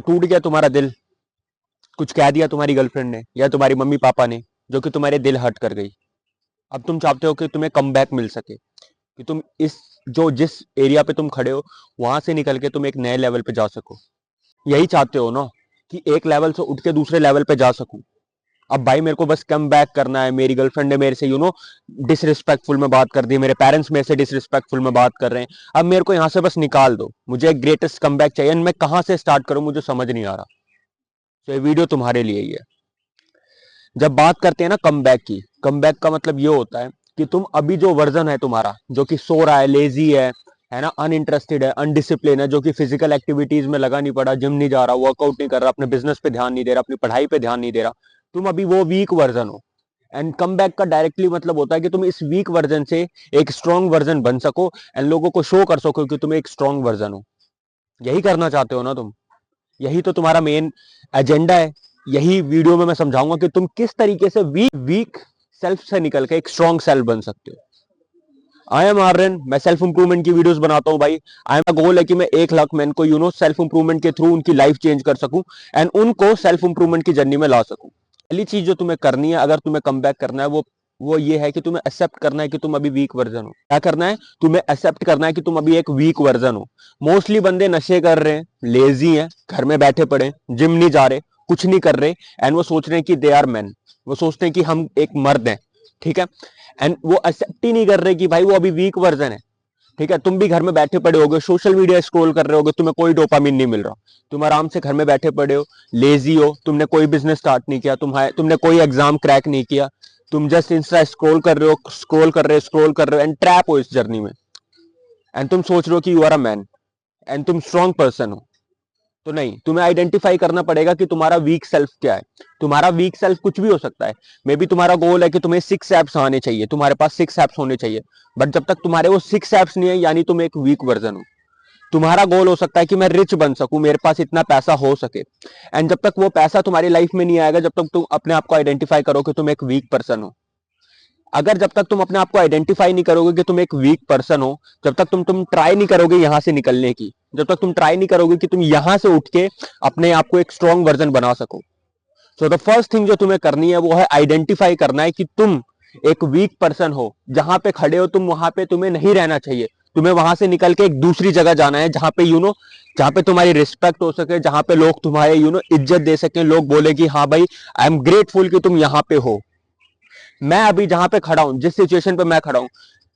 टूट गया तुम्हारा दिल, कुछ कह दिया तुम्हारी गर्लफ्रेंड ने या तुम्हारी मम्मी पापा ने, जो कि तुम्हारे दिल हर्ट कर गई। अब तुम चाहते हो कि तुम्हें कम बैक मिल सके, कि तुम इस जो जिस एरिया पे तुम खड़े हो वहां से निकल के तुम एक नए लेवल पे जा सको। यही चाहते हो ना, कि एक लेवल से उठ के दूसरे लेवल पे जा सकूं। अब भाई मेरे को बस कम बैक करना है, मेरी गर्लफ्रेंड ने मेरे से डिसरिस्पेक्टफुल में बात कर दी, मेरे पेरेंट्स मेरे से डिसरिस्पेक्टफुल में बात कर रहे हैं, अब मेरे को यहां से बस निकाल दो, मुझे एक ग्रेटेस्ट कम बैक चाहिए, मैं कहां से स्टार्ट करूं मुझे समझ नहीं आ रहा। तो ये वीडियो तुम्हारे लिए ही है। जब बात करते हैं ना कम बैक की, कम बैक का मतलब ये होता है कि तुम अभी जो वर्जन है तुम्हारा, जो कि सो रहा है, लेजी है ना, अनइंटरेस्टेड है, अनडिसिप्लिन है, जो कि फिजिकल एक्टिविटीज में लगा नहीं पड़ा, जिम नहीं जा रहा, वर्कआउट नहीं कर रहा, अपने बिजनेस पे ध्यान नहीं दे रहा, अपनी पढ़ाई पे ध्यान नहीं दे रहा, तुम अभी वो वीक वर्जन हो। एंड कम बैक का डायरेक्टली मतलब होता है कि तुम इस वीक वर्जन से एक स्ट्रॉन्ग वर्जन बन सको, एंड लोगों को शो कर सको कि तुम एक स्ट्रॉन्ग वर्जन हो। यही करना चाहते हो ना तुम, यही तो तुम्हारा मेन एजेंडा है। यही वीडियो में मैं समझाऊंगा कि तुम किस तरीके से वीक वीक सेल्फ से निकल के एक स्ट्रॉन्ग सेल्फ बन सकते हो। आई एम आर्यन, मैं सेल्फ इंप्रूवमेंट की वीडियोस बनाता हूं भाई। आई एम गोल है कि मैं 1 लाख मैन को सेल्फ इंप्रूवमेंट के थ्रू उनकी लाइफ चेंज कर सकूं, एंड उनको सेल्फ इंप्रूवमेंट की जर्नी में ला सकूं। पहली चीज जो तुम्हें करनी है अगर तुम्हें कम बैक करना है, वो ये है कि तुम्हें एक्सेप्ट करना है कि तुम अभी वीक वर्जन हो। क्या करना है? तुम्हें एक्सेप्ट करना है कि तुम अभी एक वीक वर्जन हो। मोस्टली बंदे नशे कर रहे हैं, लेजी हैं, घर में बैठे पड़े, जिम नहीं जा रहे, कुछ नहीं कर रहे, एंड वो सोच रहे हैं कि दे आर मैन, वो सोचते हैं कि हम एक मर्द हैं, ठीक है। एंड वो एक्सेप्ट ही नहीं कर रहे कि भाई वो अभी वीक वर्जन है, ठीक है। तुम भी घर में बैठे पड़े होगे, सोशल मीडिया स्क्रॉल कर रहे होगे, तुम्हें कोई डोपामिन नहीं मिल रहा, तुम आराम से घर में बैठे पड़े हो, लेजी हो, तुमने कोई बिजनेस स्टार्ट नहीं किया, तुमने कोई एग्जाम क्रैक नहीं किया, तुम जस्ट इंस्टा स्क्रॉल कर रहे हो, स्क्रॉल कर रहे हो, एंड ट्रैप हो इस जर्नी में, एंड तुम सोच रहे हो कि you are a man and तुम स्ट्रॉन्ग पर्सन हो। तो नहीं, तुम्हें आइडेंटिफाई करना पड़ेगा कि तुम्हारा वीक सेल्फ क्या है। तुम्हारा वीक सेल्फ कुछ भी हो सकता है। मे बी तुम्हारा गोल है कि तुम्हें 6 एप्स आने चाहिए, तुम्हारे पास 6 एप्स होने चाहिए, बट जब तक तुम्हारे वो 6 एप्स नहीं है, यानी तुम एक वीक वर्जन हो। तुम्हारा गोल हो सकता है कि मैं रिच बन सकूं, मेरे पास इतना पैसा हो सके, एंड जब तक वो पैसा तुम्हारी लाइफ में नहीं आएगा, जब तक तुम अपने आप को आइडेंटिफाई करो कि तुम एक वीक पर्सन हो। अगर जब तक तुम अपने आप को आइडेंटिफाई नहीं करोगे कि तुम एक वीक पर्सन हो, जब तक तुम ट्राई नहीं करोगे यहां से निकलने की, जब तक तुम ट्राई नहीं करोगे कि तुम यहां से उठ के अपने आप को एक स्ट्रॉन्ग वर्जन बना सको। सो द फर्स्ट थिंग जो तुम्हें करनी है वो है आइडेंटिफाई करना है कि तुम एक वीक पर्सन हो। जहां पे खड़े हो तुम, वहां पे तुम्हें नहीं रहना चाहिए। तुम्हें वहां से निकल के एक दूसरी जगह जाना है, जहां पे जहां पे तुम्हारी रिस्पेक्ट हो सके, जहां पे लोग तुम्हारे इज्जत दे सके, लोग बोले कि हाँ भाई आई एम ग्रेटफुल कि तुम यहां पे हो। मैं अभी जहां पे खड़ा हूं, जिस सिचुएशन पे मैं खड़ा हूं,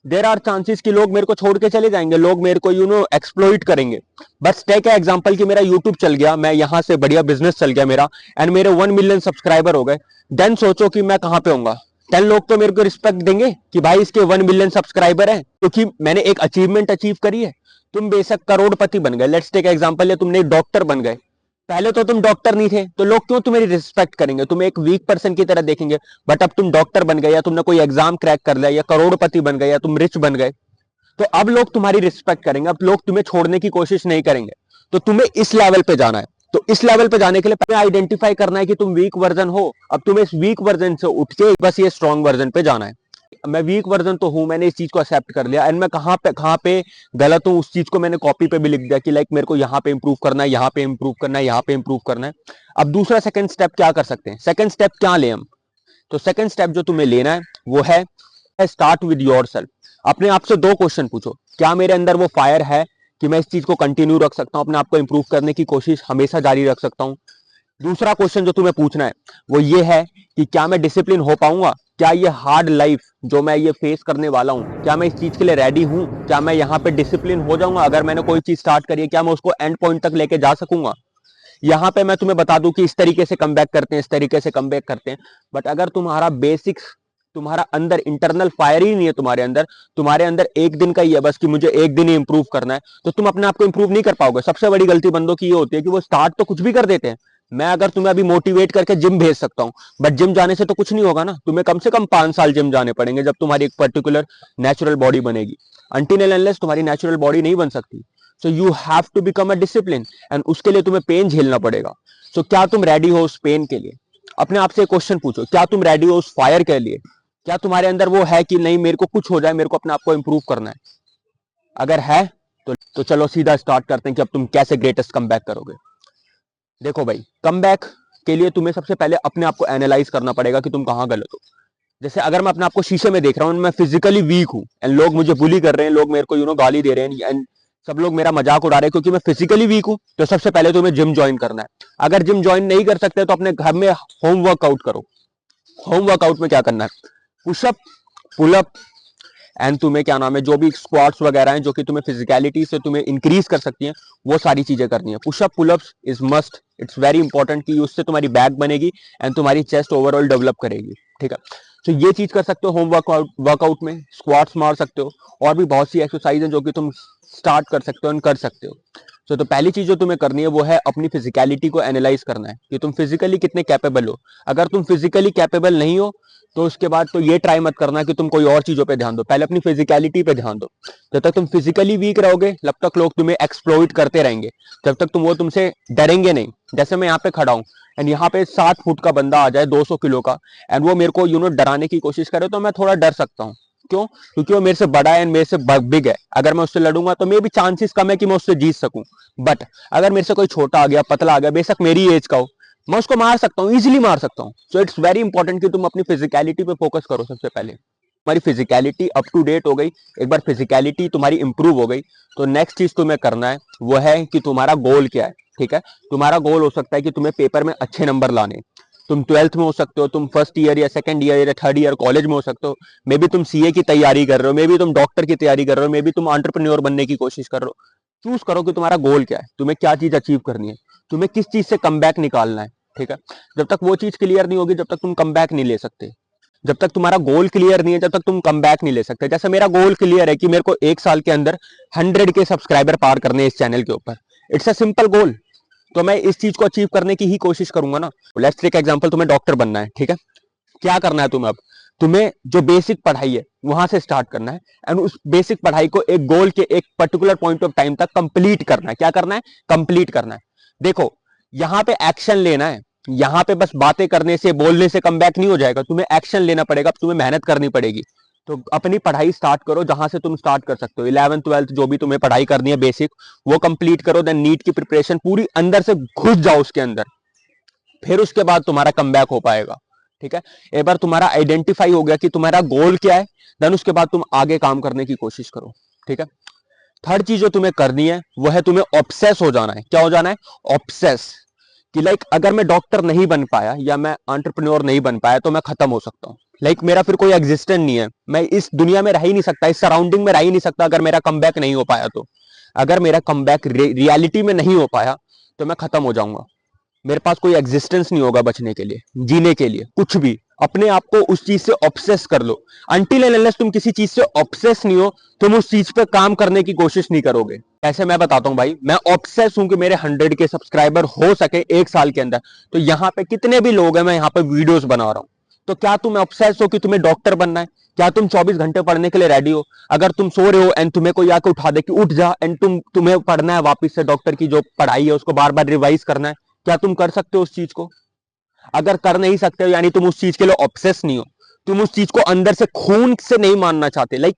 देर आर चांसेस कि लोग मेरे को छोड़ के चले जाएंगे, लोग मेरे को एक्सप्लॉइट करेंगे। बस टेक है एग्जांपल कि मेरा यूट्यूब चल गया, मैं यहां से बढ़िया बिजनेस चल गया मेरा, एंड मेरे 1 मिलियन सब्सक्राइबर हो गए। देन सोचो कि मैं कहां पे होऊंगा। 10 लोग तो मेरे को रिस्पेक्ट देंगे कि भाई इसके 1 मिलियन सब्सक्राइबर है, क्योंकि मैंने एक अचीवमेंट अचीव करी है। तुम बेशक करोड़पति बन गए, लेट्स टेक एग्जांपल, या तुमने डॉक्टर बन गए, पहले तो तुम डॉक्टर नहीं थे, तो लोग क्यों तुम्हें रिस्पेक्ट करेंगे, तुम एक वीक पर्सन की तरह देखेंगे। बट अब तुम डॉक्टर बन गए, या तुमने कोई एग्जाम क्रैक कर लिया, या करोड़पति बन गए, या तुम रिच बन गए, तो अब लोग तुम्हारी रिस्पेक्ट करेंगे, अब लोग तुम्हें छोड़ने की कोशिश नहीं करेंगे। तो तुम्हें इस लेवल पे जाना है। तो इस लेवल पे जाने के लिए पहले आइडेंटिफाई करना है कि तुम वीक वर्जन हो। अब तुम्हें इस वीक वर्जन से उठ के बस ये स्ट्रॉन्ग वर्जन पे जाना है। मैं वीक वर्जन तो हूं, मैंने इस चीज को एक्सेप्ट कर लिया, एंड मैं कहां पे गलत हूं उस चीज को मैंने कॉपी पे भी लिख दिया कि लाइक मेरे को यहाँ पे इंप्रूव करना है, यहाँ पे इंप्रूव करना है, यहाँ पे इंप्रूव करना है। अब दूसरा सेकंड स्टेप क्या कर सकते हैं? सेकंड स्टेप क्या ले हम? तो सेकंड स्टेप जो तुम्हें लेना है वो है स्टार्ट विद योर सेल्फ। अपने आप से 2 क्वेश्चन पूछो, क्या मेरे अंदर वो फायर है कि मैं इस चीज को कंटिन्यू रख सकता हूं, अपने आप को इंप्रूव करने की कोशिश हमेशा जारी रख सकता हूं। दूसरा क्वेश्चन जो तुम्हें पूछना है वो ये है कि क्या मैं डिसिप्लिन हो पाऊंगा, क्या ये हार्ड लाइफ जो मैं ये फेस करने वाला हूं, क्या मैं इस चीज के लिए रेडी हूं, क्या मैं यहाँ पे डिसिप्लिन हो जाऊंगा, अगर मैंने कोई चीज स्टार्ट करी है क्या मैं उसको एंड पॉइंट तक लेके जा सकूंगा। यहाँ पे मैं तुम्हें बता दूं कि इस तरीके से कम बैक करते हैं, इस तरीके से कम बैक करते हैं, बट अगर तुम्हारा बेसिक्स, तुम्हारा अंदर इंटरनल फायर ही नहीं है, तुम्हारे अंदर एक दिन का ही है बस कि मुझे एक दिन ही इंप्रूव करना है, तो तुम अपने आप को इंप्रूव नहीं कर पाओगे। सबसे बड़ी गलती बंदों की ये होती है कि वो स्टार्ट तो कुछ भी कर देते हैं। मैं अगर तुम्हें अभी मोटिवेट करके जिम भेज सकता हूं, बट जिम जाने से तो कुछ नहीं होगा ना। तुम्हें कम से कम 5 साल जिम जाने पड़ेंगे जब तुम्हारी एक पर्टिकुलर नेचुरल बॉडी बनेगी। अनटिल एंड अनलेस तुम्हारी नेचुरल बॉडी नहीं बन सकती। So you have to become a discipline, and उसके लिए तुम्हें पेन झेलना पड़ेगा। सो क्या तुम रेडी हो उस पेन के लिए? अपने आप से क्वेश्चन पूछो, क्या तुम रेडी हो उस फायर के लिए? क्या तुम्हारे अंदर वो है कि नहीं मेरे को कुछ हो जाए, मेरे को अपने आप को इंप्रूव करना है? अगर है तो चलो सीधा स्टार्ट करते हैं कि अब तुम कैसे ग्रेटेस्ट कम बैक करोगे। देखो भाई, कमबैक के लिए तुम्हें सबसे पहले अपने आप को एनालाइज करना पड़ेगा कि तुम कहाँ गलत हो। जैसे अगर मैं अपने आप को शीशे में देख रहा हूँ, मैं फिजिकली वीक हूँ एंड लोग मुझे बुली कर रहे हैं, लोग मेरे को गाली दे रहे हैं एंड सब लोग मेरा मजाक उड़ा रहे हैं क्योंकि मैं फिजिकली वीक हूँ, तो सबसे पहले तुम्हें जिम ज्वाइन करना है। अगर जिम ज्वाइन नहीं कर सकते तो अपने घर में होम वर्कआउट करो। होम वर्कआउट में क्या करना है, पुशअप, पुलअप एंड तुम्हें क्या नाम है, जो भी स्क्वाट्स वगैरह हैं जो कि तुम्हें फिजिकलिटी से तुम्हें इंक्रीज कर सकती हैं, वो सारी चीजें करनी है। Pushup pullups is must, it's very important कि उससे तुम्हारी बैक बनेगी एंड तुम्हारी चेस्ट ओवरऑल डेवलप करेगी। ठीक है, तो ये चीज कर सकते हो होम वर्कआउट में, स्क्वाट्स मार सकते हो, और भी बहुत सी एक्सरसाइज है जो कि तुम स्टार्ट कर सकते हो एंड कर सकते हो। तो पहली चीज जो तुम्हें करनी है वो है अपनी फिजिकलिटी को एनालाइज करना है कि तुम फिजिकली कितने कैपेबल हो। अगर तुम फिजिकली कैपेबल नहीं हो तो उसके बाद तो ये ट्राई मत करना कि तुम कोई और चीजों पे ध्यान दो, पहले अपनी फिजिकलिटी पे ध्यान दो। जब तक तुम फिजिकली वीक रहोगे तब तक लोग तुम्हें एक्सप्लॉइट करते रहेंगे, जब तक तुम वो तुमसे डरेंगे नहीं। जैसे मैं यहाँ पे खड़ा हूँ एंड यहाँ पे 7 फुट का बंदा आ जाए 200 किलो का एंड वो मेरे को डराने की कोशिश करे तो मैं थोड़ा डर सकता हूँ। क्यों? क्योंकि वो मेरे से बड़ा है एंड मेरे से बिग है। अगर मैं उससे लड़ूंगा तो मे भी चांसेस कम है कि मैं उससे जीत सकूं। बट अगर मेरे से कोई छोटा आ गया, पतला आ गया, बेशक मेरी एज का हो, मैं उसको मार सकता हूँ, इजिली मार सकता हूँ। सो इट्स वेरी इंपॉर्टेंट कि तुम अपनी फिजिकलिटी पे फोकस करो सबसे पहले। तुम्हारी फिजिकलिटी अप टू डेट हो गई, एक बार फिजिकलिटी तुम्हारी इंप्रूव हो गई, तो नेक्स्ट चीज तुम्हें करना है वो है कि तुम्हारा गोल क्या है। ठीक है, तुम्हारा गोल हो सकता है कि तुम्हें पेपर में अच्छे नंबर लाने। तुम 12th में हो सकते हो, तुम फर्स्ट ईयर या सेकंड ईयर या थर्ड ईयर कॉलेज में हो सकते हो, मे बी तुम सीए की तैयारी कर रहे हो, मे बी तुम डॉक्टर की तैयारी कर रहे हो, मे बी तुम एंटरप्रेन्योर बनने की कोशिश कर रहे हो। चूज करो कि तुम्हारा गोल क्या है, तुम्हें क्या चीज अचीव करनी है, तुम्हें किस चीज से कमबैक निकालना है। ठीक है, जब तक वो चीज क्लियर नहीं होगी जब तक तुम कमबैक नहीं ले सकते। जब तक तुम्हारा गोल क्लियर नहीं है जब तक तुम कमबैक नहीं ले सकते। जैसे मेरा गोल क्लियर है कि मेरे को 1 साल के अंदर 100 के सब्सक्राइबर पार करने इस चैनल के ऊपर। इट्स अ सिंपल गोल, तो मैं इस चीज को अचीव करने की ही कोशिश करूंगा ना। लेट्स टेक एग्जांपल, तुम्हें डॉक्टर बनना है। ठीक है, क्या करना है तुम्हें? अब तुम्हें जो बेसिक पढ़ाई है वहां से स्टार्ट करना है एंड उस बेसिक पढ़ाई को एक गोल के एक पर्टिकुलर पॉइंट ऑफ टाइम तक कंप्लीट करना है। क्या करना है? कंप्लीट करना है। देखो, यहां पे एक्शन लेना है, यहां पे बस बातें करने से बोलने से कमबैक नहीं हो जाएगा, तुम्हें एक्शन लेना पड़ेगा, तुम्हें मेहनत करनी पड़ेगी। तो अपनी पढ़ाई स्टार्ट करो जहां से तुम स्टार्ट कर सकते हो। 11th 12th जो भी तुम्हें पढ़ाई करनी है बेसिक, वो कंप्लीट करो। देन नीट की प्रिपरेशन पूरी अंदर से घुस जाओ उसके अंदर, फिर उसके बाद तुम्हारा कमबैक हो पाएगा। ठीक है, एक बार तुम्हारा आइडेंटिफाई हो गया कि तुम्हारा गोल क्या है, देन उसके बाद तुम आगे काम करने की कोशिश करो। ठीक है, थर्ड चीज जो तुम्हें करनी है वो है तुम्हें ऑब्सेस हो जाना है। क्या हो जाना है? ऑब्सेस। कि लाइक अगर मैं डॉक्टर नहीं बन पाया या मैं एंटरप्रेन्योर नहीं बन पाया तो मैं खत्म हो सकता हूं। लाइक मेरा फिर कोई एग्जिस्टेंस नहीं है, मैं इस दुनिया में रह ही नहीं सकता, इस सराउंडिंग में रह ही नहीं सकता अगर मेरा कमबैक नहीं हो पाया तो। अगर मेरा कमबैक रियलिटी में नहीं हो पाया तो मैं खत्म हो जाऊंगा। मेरे पास कोई एग्जिस्टेंस नहीं होगा बचने के लिए, जीने के लिए, कुछ भी। अपने आप को उस चीज से ऑब्सेस कर लो। अनटिल एंड अनलेस तुम किसी चीज से ऑब्सेस नहीं हो तुम उस चीज पे काम करने की कोशिश नहीं करोगे। ऐसे मैं बताता हूं भाई, मैं ऑब्सेस हूं कि मेरे 100 के सब्सक्राइबर हो सके 1 साल के अंदर। तो यहाँ पे कितने भी लोग हैं, मैं यहाँ पे वीडियोस बना रहा हूं। तो क्या तुम ऑब्सेस हो कि तुम्हें डॉक्टर बनना है? क्या तुम 24 घंटे पढ़ने के लिए रेडी हो? अगर तुम सो रहे हो एंड तुम्हें कोई आके उठा दे कि उठ जा एंड तुम्हें पढ़ना है वापस से, डॉक्टर की जो पढ़ाई है उसको बार बार रिवाइज करना है, क्या तुम कर सकते हो उस चीज को? अगर कर नहीं सकते हो यानी तुम उस चीज के लिए ऑब्सेस नहीं हो, तुम उस चीज को अंदर से खून से नहीं मानना चाहते। लाइक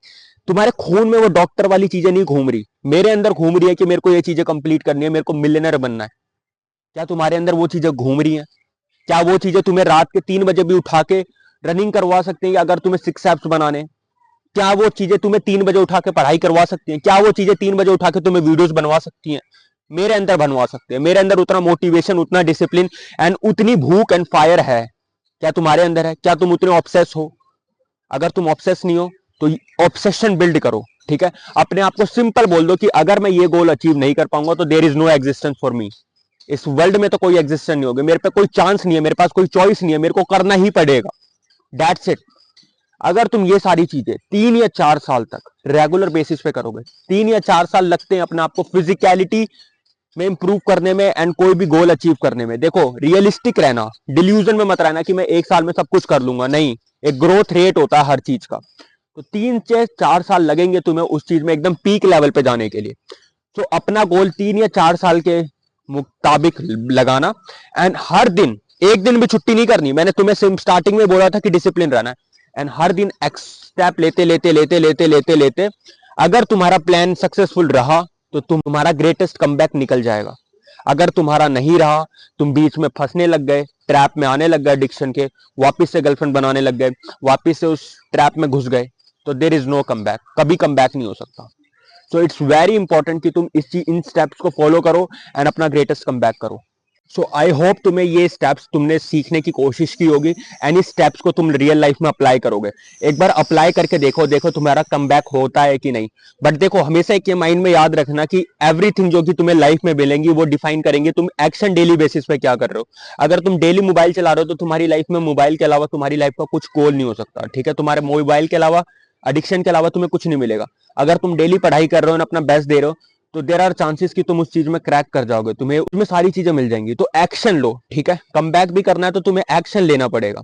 तुम्हारे खून में वो डॉक्टर वाली चीजें नहीं घूम रही, मेरे अंदर घूम रही है कि मेरे को ये चीजें कंप्लीट करनी है, मेरे को मिलियनर बनना है। क्या तुम्हारे अंदर वो चीजें घूम रही हैं? क्या वो चीजें तुम्हें रात के 3 बजे भी उठा के रनिंग करवा सकती हैं अगर तुम्हें 6 एप्स बनाने? क्या वो चीजें तुम्हें 3 बजे उठा के पढ़ाई करवा सकती हैं? क्या वो चीजें 3 बजे उठा के तुम्हें वीडियोस बनवा सकती हैं? मेरे अंदर बनवा सकते हैं। मेरे अंदर उतना मोटिवेशन, उतना डिसिप्लिन एंड उतनी भूख एंड फायर है। क्या तुम्हारे अंदर है? क्या तुम उतने ऑब्सेस हो? अगर तुम ऑब्सेस नहीं हो तो ऑब्सेशन बिल्ड करो। ठीक है, अपने आप को सिंपल बोल दो कि अगर मैं ये गोल अचीव नहीं कर पाऊंगा तो there is no existence for me. इस वर्ल्ड में तो कोई एग्जिस्टेंस नहीं होगी, मेरे पे कोई चांस नहीं है, मेरे पास कोई चॉइस नहीं है, मेरे को करना ही पड़ेगा। That's it. अगर तुम ये सारी चीजें 3 या 4 साल तक रेगुलर बेसिस पे करोगे, 3 या 4 साल लगते हैं अपने आप को फिजिकलिटी में इंप्रूव करने में एंड कोई भी गोल अचीव करने में। देखो, रियलिस्टिक रहना, डिल्यूजन में मत रहना कि मैं 1 साल में सब कुछ कर लूंगा। नहीं, एक ग्रोथ रेट होता है हर चीज का। तो 3 से 4 साल लगेंगे तुम्हें उस चीज में एकदम पीक लेवल पे जाने के लिए। तो अपना गोल 3 या 4 साल के मुताबिक लगाना एंड हर दिन, एक दिन भी छुट्टी नहीं करनी। मैंने तुम्हें स्टार्टिंग में बोला था कि डिसिप्लिन रहना है एंड हर दिन स्टेप लेते लेते लेते लेते लेते लेते अगर तुम्हारा प्लान सक्सेसफुल रहा तो तुम्हारा ग्रेटेस्ट कमबैक निकल जाएगा। अगर तुम्हारा नहीं रहा, तुम बीच में फंसने लग गए, ट्रैप में आने लग गए एडिक्शन के, वापस से गर्लफ्रेंड बनाने लग गए, वापस से उस ट्रैप में घुस गए, तो there is no come back, कभी कम बैक नहीं हो सकता। सो इट्स वेरी इंपॉर्टेंट कि तुम इन स्टेप्स को फॉलो करो एंड अपना ग्रेटेस्ट कम बैक करो। सो आई होप तुम्हें ये स्टेप्स तुमने सीखने की कोशिश की होगी एंड इस स्टेप्स को तुम रियल लाइफ में अप्लाई करोगे। एक बार अप्लाई करके देखो, देखो तुम्हारा कम बैक होता है कि नहीं। बट देखो, हमेशा एक ये माइंड में याद रखना कि एवरीथिंग जो कि तुम्हें लाइफ में मिलेंगी वो डिफाइन करेंगे तुम एक्शन डेली बेसिस पे क्या कर रहे हो। अगर तुम डेली मोबाइल चला रहे हो तो तुम्हारी लाइफ में मोबाइल के अलावा तुम्हारी लाइफ का कुछ गोल नहीं हो सकता, ठीक है। तुम्हारे मोबाइल के अलावा, एडिक्शन के अलावा तुम्हें कुछ नहीं मिलेगा। अगर तुम डेली पढ़ाई कर रहे हो, अपना बेस्ट दे रहे हो, तो देर आर चांसेस कि तुम उस चीज में क्रैक कर जाओगे, तुम्हें उसमें सारी चीजें मिल जाएंगी। तो एक्शन लो, ठीक है। कम बैक भी करना है तो तुम्हें एक्शन लेना पड़ेगा।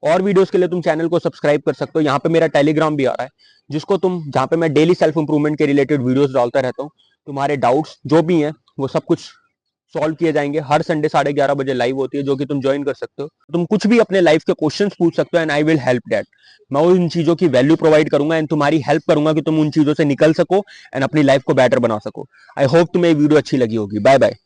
और वीडियोस के लिए तुम चैनल को सब्सक्राइब कर सकते हो। यहाँ पे मेरा टेलीग्राम भी आ रहा है, जिसको तुम, जहाँ पे मैं डेली सेल्फ इंप्रूवमेंट के रिलेटेड वीडियोस डालता रहता हूँ। तुम्हारे डाउट्स जो भी हैं वो सब कुछ सॉल्व किए जाएंगे। हर संडे 11:30 बजे लाइव होती है, जो कि तुम ज्वाइन कर सकते हो। तुम कुछ भी अपने लाइफ के क्वेश्चंस पूछ सकते हो and I will help that. मैं उन चीजों की वैल्यू प्रोवाइड करूंगा एंड तुम्हारी हेल्प करूंगा कि तुम उन चीजों से निकल सको एंड अपनी लाइफ को बेटर बना सको। आई होप तुम्हें ये वीडियो अच्छी लगी होगी। Bye bye.